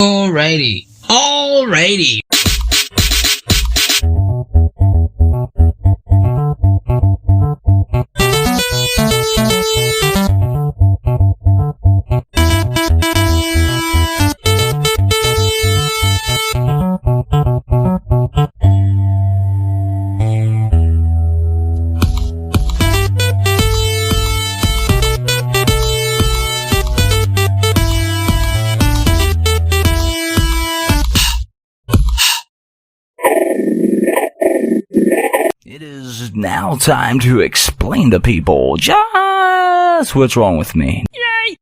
Alrighty. It is now time to explain to people just what's wrong with me. Yay!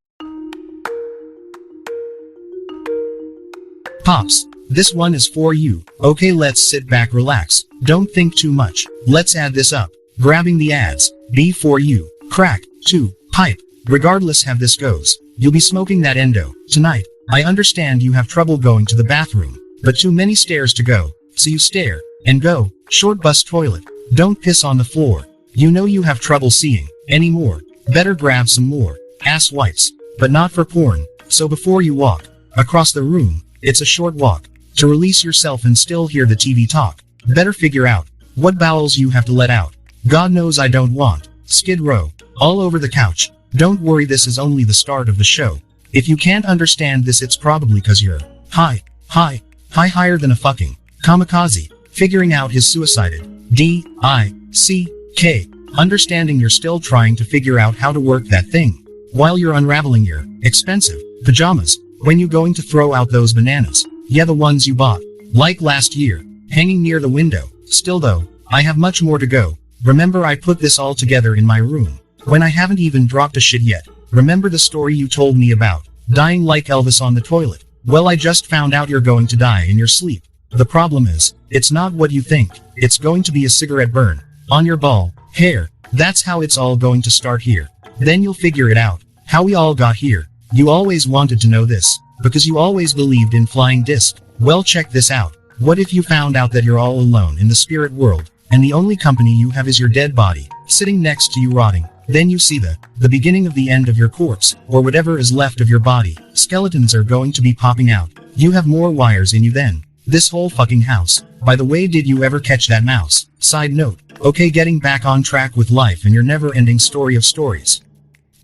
Pops, this one is for you. Okay, let's sit back, relax. Don't think too much. Let's add this up. Grabbing the ads. B for you. Crack. 2. Pipe. Regardless how this goes, you'll be smoking that endo tonight. I understand you have trouble going to the bathroom, but too many stairs to go, so you stare and go. Short bus toilet. Don't piss on the floor. You know you have trouble seeing anymore. Better grab some more ass wipes, but not for porn. So before you walk across the room, it's a short walk to release yourself and still hear the TV talk. Better figure out what bowels you have to let out. God knows I don't want Skid Row all over the couch. Don't worry, this is only the start of the show. If you can't understand this, it's probably cause you're higher than a fucking kamikaze. Figuring out his suicided. D-I-C-K. Understanding you're still trying to figure out how to work that thing while you're unraveling your expensive pajamas. When you going to throw out those bananas? Yeah, the ones you bought like last year, hanging near the window. Still though, I have much more to go. Remember, I put this all together in my room when I haven't even dropped a shit yet. Remember the story you told me about dying like Elvis on the toilet? Well, I just found out you're going to die in your sleep. The problem is, it's not what you think. It's going to be a cigarette burn on your ball hair. That's how it's all going to start here. Then you'll figure it out, how we all got here. You always wanted to know this, because you always believed in flying disc. Well, check this out. What if you found out that you're all alone in the spirit world, and the only company you have is your dead body, sitting next to you rotting? Then you see the beginning of the end of your corpse, or whatever is left of your body. Skeletons are going to be popping out. You have more wires in you than this whole fucking house. By the way, did you ever catch that mouse? Side note. Okay, getting back on track with life and your never-ending story of stories.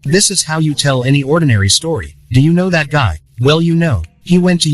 This is how you tell any ordinary story. Do you know that guy? Well, you know. He went to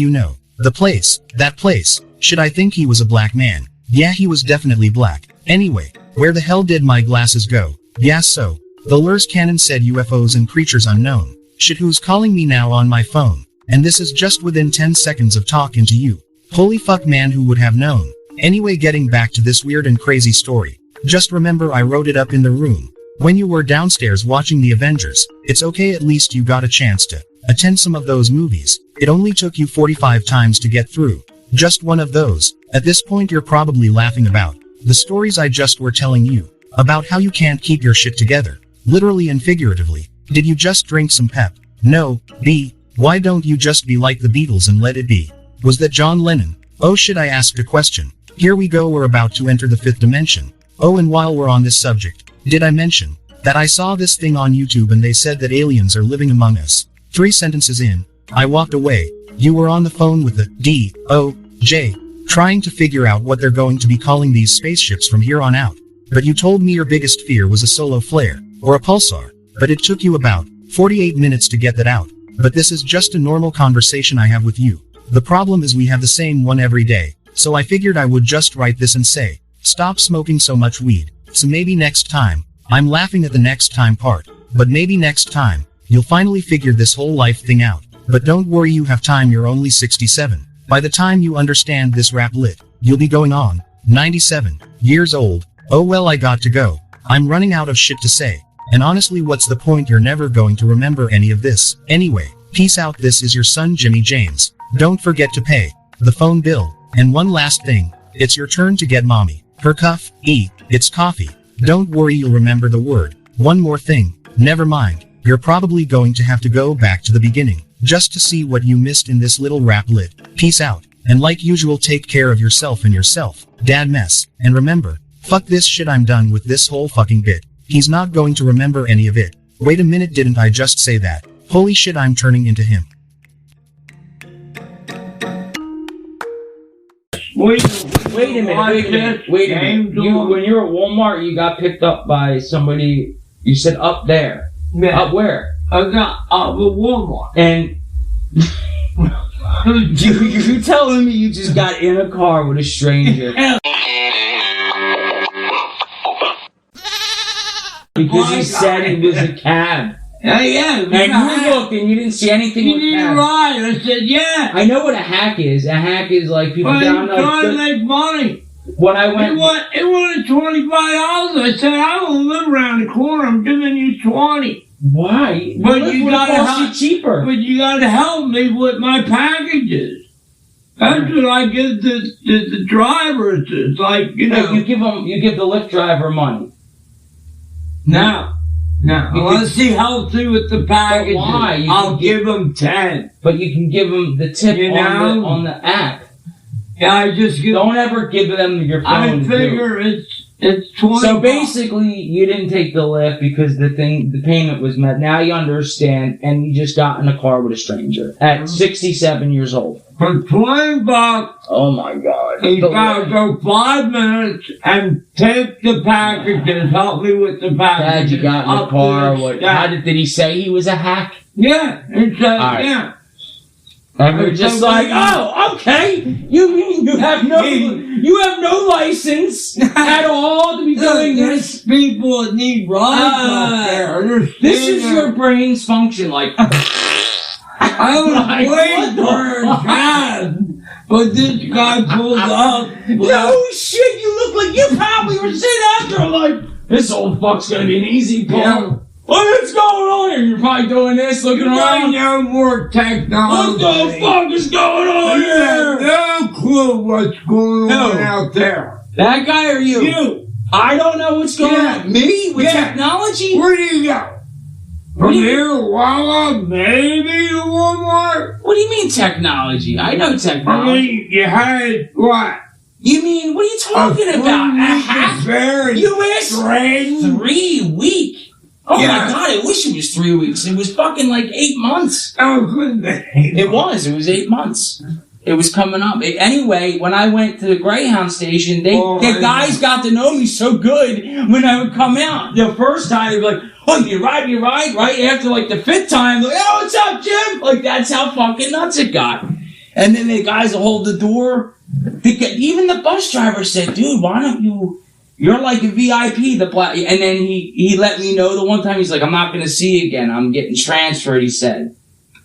the place. That place. Should I think he was a black man? Yeah, he was definitely black. Anyway, where the hell did my glasses go? Yeah, so the Lurs Cannon said UFOs and creatures unknown. Shit, who's calling me now on my phone? And this is just within 10 seconds of talking to you. Holy fuck, man, who would have known? Anyway, getting back to this weird and crazy story. Just remember, I wrote it up in the room when you were downstairs watching the Avengers. It's okay, at least you got a chance to attend some of those movies. It only took you 45 times to get through just one of those. At this point, you're probably laughing about the stories I just were telling you about how you can't keep your shit together, literally and figuratively. Did you just drink some pep? No. B. Why don't you just be like the Beatles and let it be? Was that John Lennon? Oh shit, I asked a question. Here we go, we're about to enter the 5th dimension. Oh, and while we're on this subject, did I mention that I saw this thing on YouTube and they said that aliens are living among us? 3 sentences in, I walked away. You were on the phone with the D-O-J, trying to figure out what they're going to be calling these spaceships from here on out. But you told me your biggest fear was a solar flare, or a pulsar. But it took you about 48 minutes to get that out. But this is just a normal conversation I have with you. The problem is we have the same one every day, so I figured I would just write this and say, stop smoking so much weed. So maybe next time, I'm laughing at the next time part, but maybe next time, you'll finally figure this whole life thing out. But don't worry, you have time, you're only 67. By the time you understand this rap lit, you'll be going on 97 years old. Oh well, I got to go. I'm running out of shit to say. And honestly, what's the point? You're never going to remember any of this. Anyway, peace out. This is your son, Jimmy James. Don't forget to pay the phone bill. And one last thing, it's your turn to get mommy her cuff. It's coffee. Don't worry, you'll remember the word. One more thing, never mind, you're probably going to have to go back to the beginning, just to see what you missed in this little rap lit. Peace out, and like usual, take care of yourself and yourself, dad mess. And remember, fuck this shit, I'm done with this whole fucking bit. He's not going to remember any of it. Wait a minute, didn't I just say that? Holy shit, I'm turning into him. Wait a minute. When you were at Walmart, you got picked up by somebody. You said up there. Yeah. Up where? I got up at Walmart. And you telling me you just got in a car with a stranger? Because he said it was a cab. Yeah. And you looked and you didn't see anything with You're cab. right. I said, yeah. I know what a hack is. A hack is like people down I'm trying to make money. When I went... It wanted $25. I said, I don't live around the corner. I'm giving you 20. Why? But you gotta cost you cheaper. But you gotta help me with my packages. That's what I give the drivers. It's like, you know. You give the Lyft driver money. No. Unless he helps me with the packages, why? I'll give him 10. But you can give them the tip on the app. Yeah, I just give. Don't ever give them your phone. I figure it's 20. So basically, you didn't take the Lyft because the payment was met. Now you understand, and you just got in a car with a stranger at 67 years old. For $20. Oh my God! He's got to go 5 minutes and take the packages. Help me with the packages. Dad, you got in the car. How did he say he was a hack? Yeah, he said yeah. And we're just like, oh, okay. You mean you have no license at all to be doing this? People that need rides out there. This is your brain's function, like. I was waiting for a cab, but this guy pulled up. No shit, you look like you probably were sitting out there like, this old fuck's gonna be an easy pull. Yeah. What's going on here? You're probably doing this, looking around. No more technology. What the fuck is going on here? No clue what's going on out there. That guy or you? You. I don't know what's going on. Me? With technology? Where do you go? From here to Wawa, maybe to Walmart? What do you mean technology? I know technology. I mean, you had what? You mean, what are you talking about? A hack? You asked 3 weeks. Oh my God, I wish it was 3 weeks. It was fucking like 8 months. Oh, it was 8 months. It was coming up. Anyway, when I went to the Greyhound station, the guys got to know me so good when I would come out. The first time, they'd be like, oh, you ride? Right after like the 5th time, they're like, oh, what's up, Jim? Like, that's how fucking nuts it got. And then the guys will hold the door. Even the bus driver said, dude, why don't you... You're like a VIP, and then he let me know the one time, he's like, I'm not going to see you again. I'm getting transferred, he said.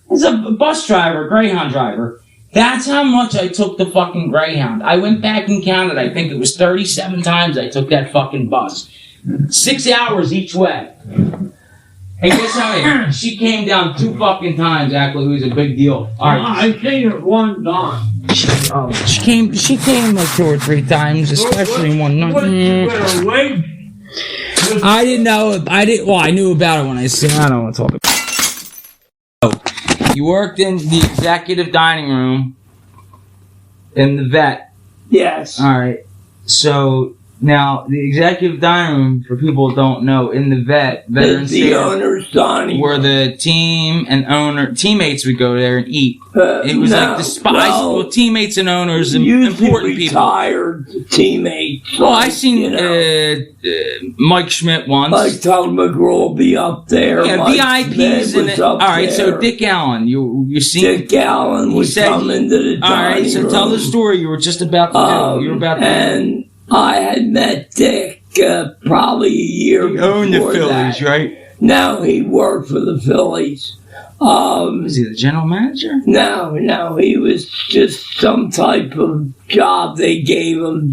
He's a bus driver, Greyhound driver. That's how much I took the fucking Greyhound. I went back and counted, I think it was 37 times I took that fucking bus. 6 hours each way. And guess how she came down 2 fucking times, actually. It was a big deal. All right. I seen it one time. She came like 2 or 3 times, especially one night. I didn't know. I knew about it when I said. I don't want to talk about it. Oh, you worked in the executive dining room in the vet. Yes. All right. So now the executive dining room, for people who don't know, in the veterans the owner's dining, where the team and teammates would go there and eat. It was like the spot. Well, teammates and owners and important people. Retired teammates. Well, I seen Mike Schmidt once. Like Tom McGraw will be up there. Yeah, VIPs in it. All right, so Dick Allen, you seen Dick Allen was coming to the dining room. All right, so tell the story you were just about to do. You were about to and I had met Dick probably a year before. He owned the Phillies, right? No, he worked for the Phillies. Was he the general manager? No, he was just some type of job they gave him,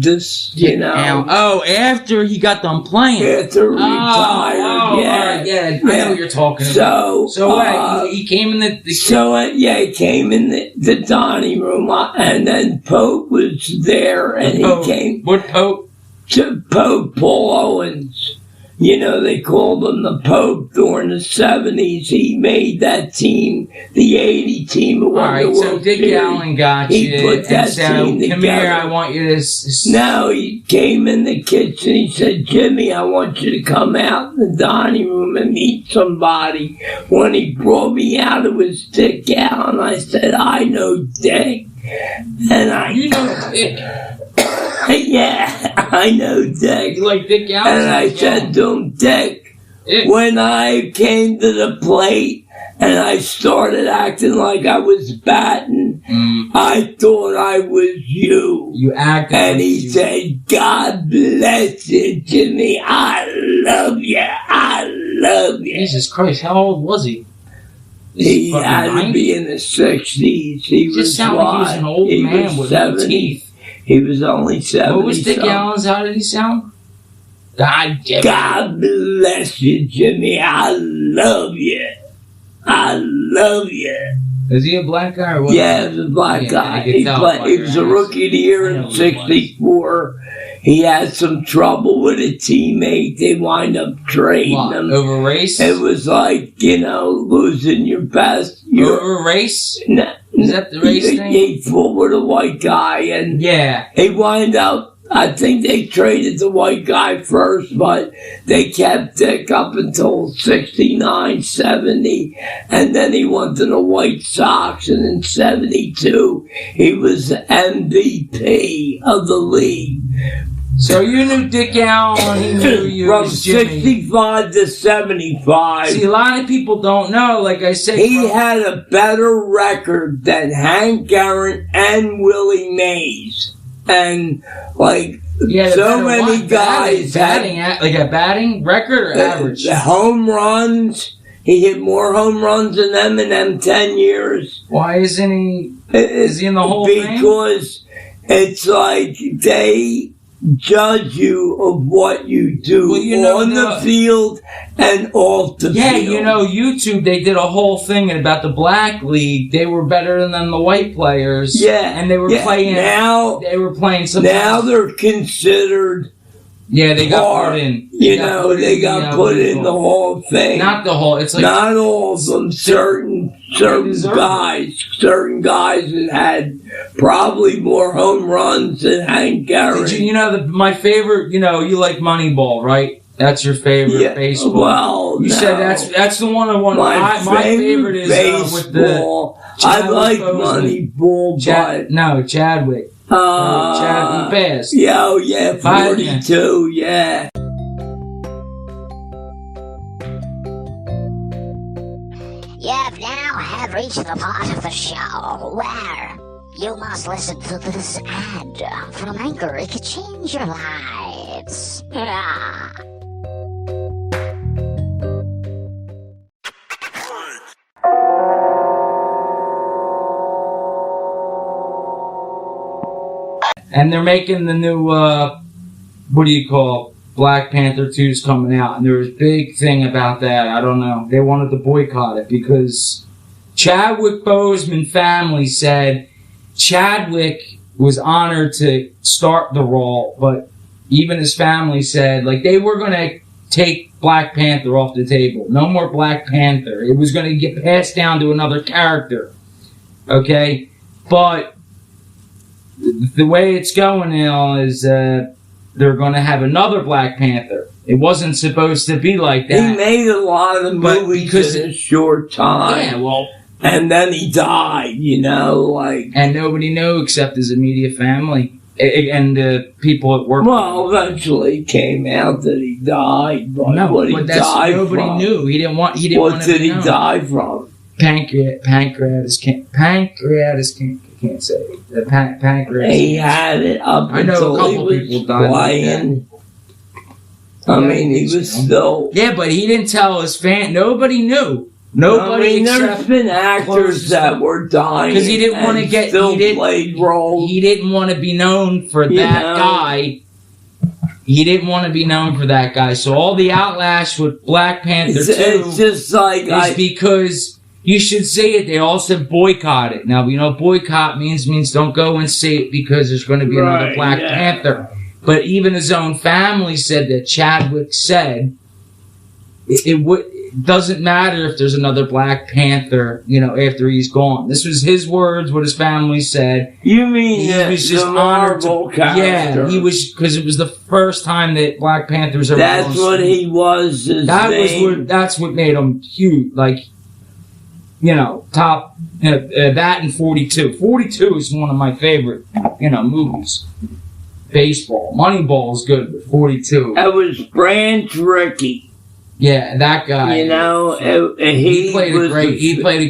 you know. Oh, after he got done playing. After retired, I know what you're talking about. So he came in the... he came in the dining room, and then Pope was there, and he came... What Pope? Pope Paul Owens. You know, they called him the Pope during the 70s. He made that team, the 80 team. All right, so Dick Allen got you. He put that team together. Come here, I want you to... No, he came in the kitchen. He said, Jimmy, I want you to come out in the dining room and meet somebody. When he brought me out, it was Dick Allen. I said, I know Dick. And You know Dick. Yeah, I know Dick. You like Dick Gallo? And I said to him, Dick, Yeah. when I came to the plate and I started acting like I was batting, I thought I was you. You acted And like he you. said, God bless you, Jimmy. I love you. I love you. Jesus Christ, how old was he? He Fucking had to 90? be in the 60s. He Just was sounded like he was an old he man was with no 70. teeth. He was only 70. What was Dick Allen's? How did he sound? God damn it. God bless you, Jimmy. I love you. I love you. Is he a black guy or what? Yeah, he was a black Yeah, guy. I could He tell he was a rookie of the year I know in who he was. 64. He had some trouble with a teammate. They wind up trading What, him. over race? It was like, losing your best. Over race? Nah, Is that the race thing? He fought with a white guy, and Yeah. he wind up. I think they traded the white guy first, but they kept Dick up until 69, 70, and then he went to the White Sox, and in 72, he was the MVP of the league. So you knew Dick Allen, he knew you From was Jimmy. 65 to 75. See, a lot of people don't know, like I said. He had a better record than Hank Aaron and Willie Mays. And, like, Yeah, so many guys had like a batting record or average? the home runs. He hit more home runs than them in them 10 years. Why isn't he? Is he in the whole thing? Because it's like they judge you of what you do on the field and off the field. Yeah, YouTube, they did a whole thing about the black league. They were better than the white players. Yeah, and they were playing. Now they were playing some. Now they're considered. Yeah, they got put in. They got put in the Hall of Fame. Not the whole. It's like not all of them. Certain guys that had probably more home runs than Hank Aaron. Did you my favorite? You like Moneyball, right? That's your favorite baseball. Well, you said that's the one I want. My favorite is baseball. with the. I like Moneyball, but Chadwick. Chad passed. Yeah, 42. Yeah. You have reached the part of the show where you must listen to this ad from Anchor. It could change your lives. And they're making the new, Black Panther 2's coming out. And there was a big thing about that. I don't know. They wanted to boycott it because Chadwick Boseman family said Chadwick was honored to start the role, but even his family said, they were going to take Black Panther off the table. No more Black Panther. It was going to get passed down to another character. Okay? But the way it's going now is they're going to have another Black Panther. It wasn't supposed to be like that. He made a lot of the movies in a short time. Yeah, well. And then he died, And nobody knew except his immediate family and the people at work. Well, eventually it came out that he died. But nobody knew. He didn't want. What did he die from? Pancreatic cancer. I can't say it. Pancreas. He had it up until he was playing. I mean, he was still. Yeah, but he didn't tell his fan. Nobody knew. Nobody. There's been actors that were dying because he didn't want to get. Played roles. He didn't want to be known for that guy. He didn't want to be known for that guy. So all the outlash with Black Panther 2 it's just like is because. You should see it. They all said boycott it. Now, boycott means don't go and see it because there's going to be another Black Panther. But even his own family said that Chadwick said it doesn't matter if there's another Black Panther, after he's gone. This was his words, what his family said. You mean he was just honored to, character? Yeah, he was, because it was the first time that Black Panthers ever. That's what he was. That's what made him huge. Top, that and 42. 42 is one of my favorite, movies. baseball. Moneyball is good, but 42. It was Branch Rickey. Yeah, that guy. You know, he played a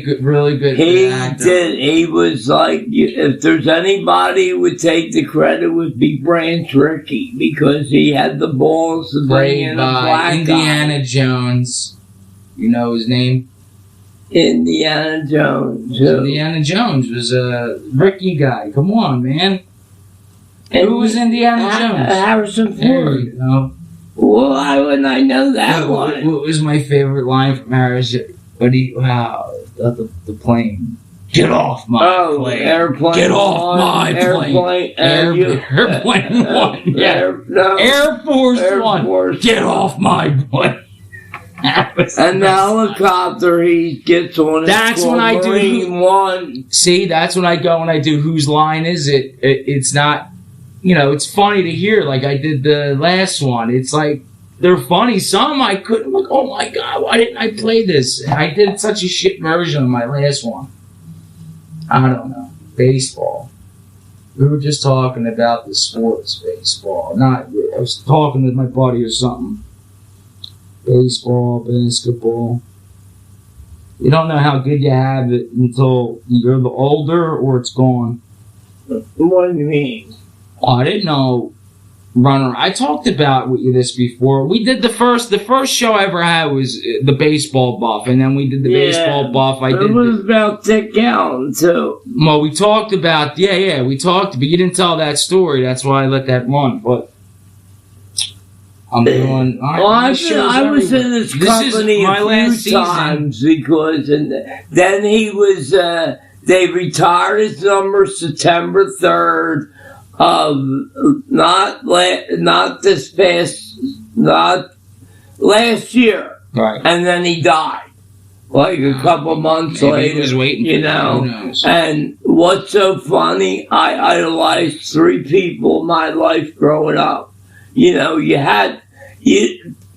good, really good actor. He was like, if there's anybody who would take the credit, would be Branch Rickey, because he had the balls to bring in a black Indiana guy. Jones. You know his name? Indiana Jones. Indiana Jones was a Ricky guy. Come on, man. And who was Indiana Jones? Harrison Ford. There you go. Well, why wouldn't I know that one? What was my favorite line from Harrison? The plane. Get off my plane. Airplane. Get off my plane. Airplane One. Yeah. Air Force One. Get off my plane. And the helicopter he gets on. That's when I do Marine One. See, that's when I go and I do whose line is it? It's not. You know, it's funny to hear, like I did the last one. It's like, they're funny. Some I couldn't look, oh my God, why didn't I play this? I did such a shit version of my last one. I don't know. Baseball. We were just talking about the sports, baseball. I was talking with my buddy or something. Baseball, basketball. You don't know how good you have it until you're the older or it's gone. What do you mean? Oh, I didn't know runner. I talked about with you this before. We did the first show I ever had was the baseball buff, and then we did the baseball buff. It was about Dick Allen too. Well, we talked about we talked, but you didn't tell that story. That's why I let that run. But I'm doing. Well, I was in his company a few times because, and then he was. They retired his number September 3rd. Not last year, right? And then he died, like a couple months later. He was waiting, you know. And what's so funny? I idolized 3 people in my life growing up. You know,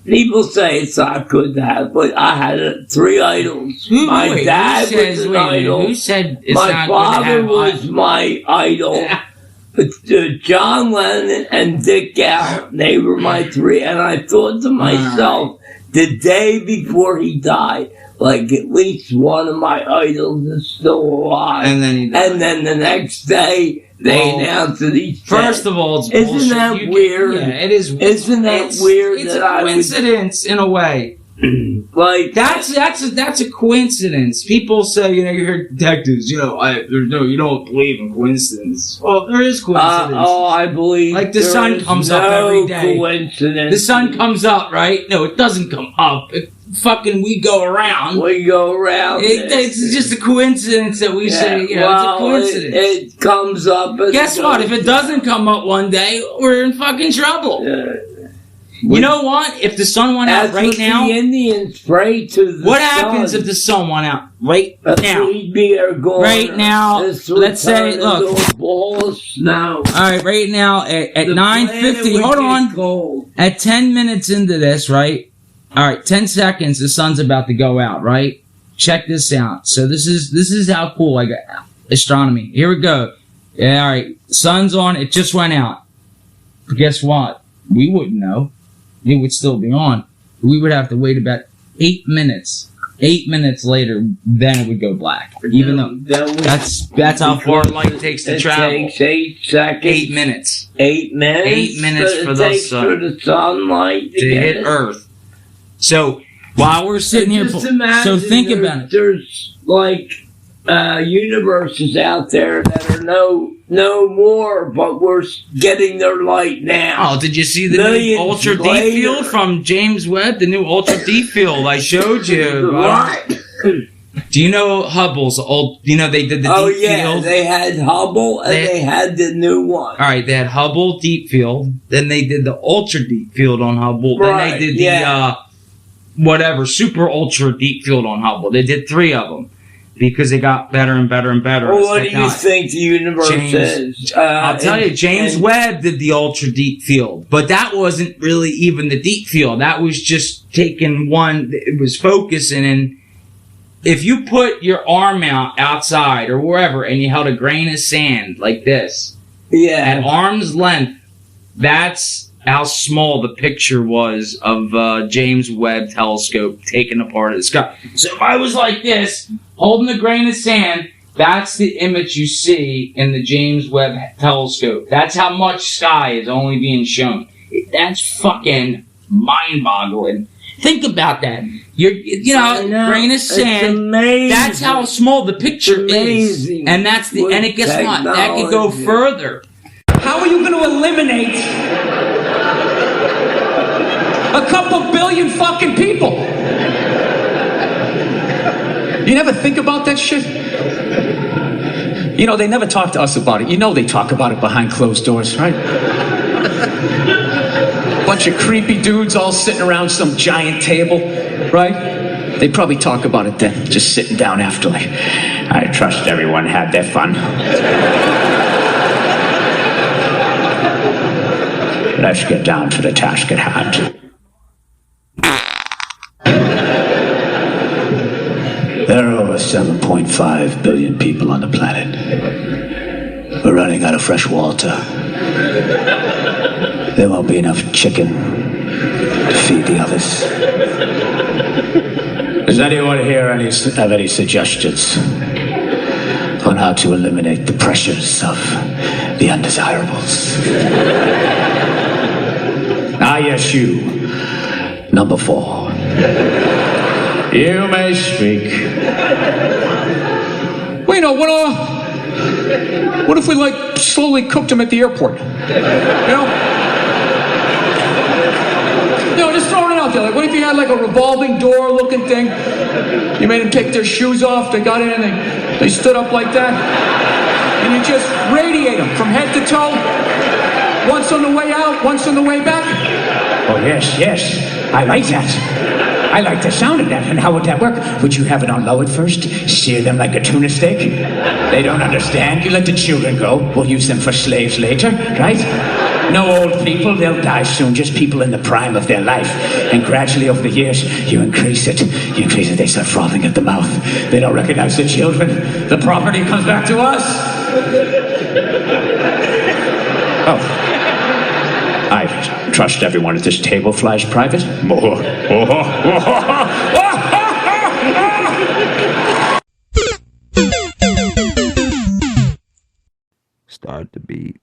people say it's not good to have, but I had 3 idols. My dad was an idol. Who said it's my not father good to have was my idol. John Lennon and Dick Allen, they were my 3, and I thought to myself, the day before he died, like at least one of my idols is still alive. And then he died. And then the next day, they announced that he's dead. First of all, it's bullshit. Isn't that weird? Yeah, it is. Isn't that weird? It's a coincidence in a way. Like that's a coincidence. People say, you know, you hear detectives, you don't believe in coincidence. Well, there is coincidence. I believe like the sun comes up every day. Coincidence. The sun comes up, right? No, it doesn't come up. We go around. It's just a coincidence that we say, it's a coincidence. It comes up. Guess what? If it doesn't come up one day, we're in fucking trouble. You know what? If the sun went out right now, the Indians pray to the what happens if the sun went out right now? Right now, let's say, look, a ball of snow. All right, right now at 9:50. Hold on. Cold. At 10 minutes into this, right? All right, 10 seconds. The sun's about to go out, right? Check this out. So this is how cool I got astronomy. Here we go. Yeah, all right. Sun's on. It just went out. But guess what? We wouldn't know. It would still be on. We would have to wait about 8 minutes. 8 minutes later, then it would go black. Even though that's how far light takes to travel. It takes 8 seconds. 8 minutes. 8 minutes. 8 minutes for the sunlight to hit Earth. So while we're sitting here, so think about it. There's like universes out there that are no more, but we're getting their light now. Oh, did you see the new ultra deep field from James Webb? The new ultra deep field I showed you. Right. Do you know Hubble's old? You know they did the deep field. They had Hubble and they had the new one. All right, they had Hubble deep field. Then they did the ultra deep field on Hubble. Right, then they did the super ultra deep field on Hubble. They did 3 of them. Because it got better and better and better. Well, what do you think the universe is? I'll tell you, James Webb did the ultra deep field, but that wasn't really even the deep field. That was just taking one. It was focusing, and if you put your arm out outside or wherever, and you held a grain of sand like this, at arm's length, That's how small the picture was of James Webb Telescope taken apart at the sky. So if I was like this, holding a grain of sand, that's the image you see in the James Webb Telescope. That's how much sky is only being shown. That's fucking mind-boggling. Think about that. You know, grain of sand. That's how small the picture is, and that's the. And it guess what? That could go further. How are you going to eliminate a couple billion fucking people? You never think about that shit? You know, they never talk to us about it. You know they talk about it behind closed doors, right? Bunch of creepy dudes all sitting around some giant table, right? They probably talk about it then, just sitting down after, like, I trust everyone had their fun. Let's get down to the task at hand. There are over 7.5 billion people on the planet. We're running out of fresh water. There won't be enough chicken to feed the others. Does anyone here have any suggestions on how to eliminate the pressures of the undesirables? Ah, yes, you. Number 4. You may speak. Well, you know, what if we, like, slowly cooked them at the airport? You know? Just throwing it out there. Like, what if you had, like, a revolving door looking thing? You made them take their shoes off, they got in, and they stood up like that. And you just radiate them from head to toe. Once on the way out, once on the way back. Oh, yes. I like that. I like the sound of that. And how would that work? Would you have it on low at first? Sear them like a tuna steak? They don't understand. You let the children go. We'll use them for slaves later, right? No old people. They'll die soon. Just people in the prime of their life. And gradually over the years, you increase it. They start frothing at the mouth. They don't recognize the children. The property comes back to us. Oh. I trust everyone at this table flies private. Start the beat.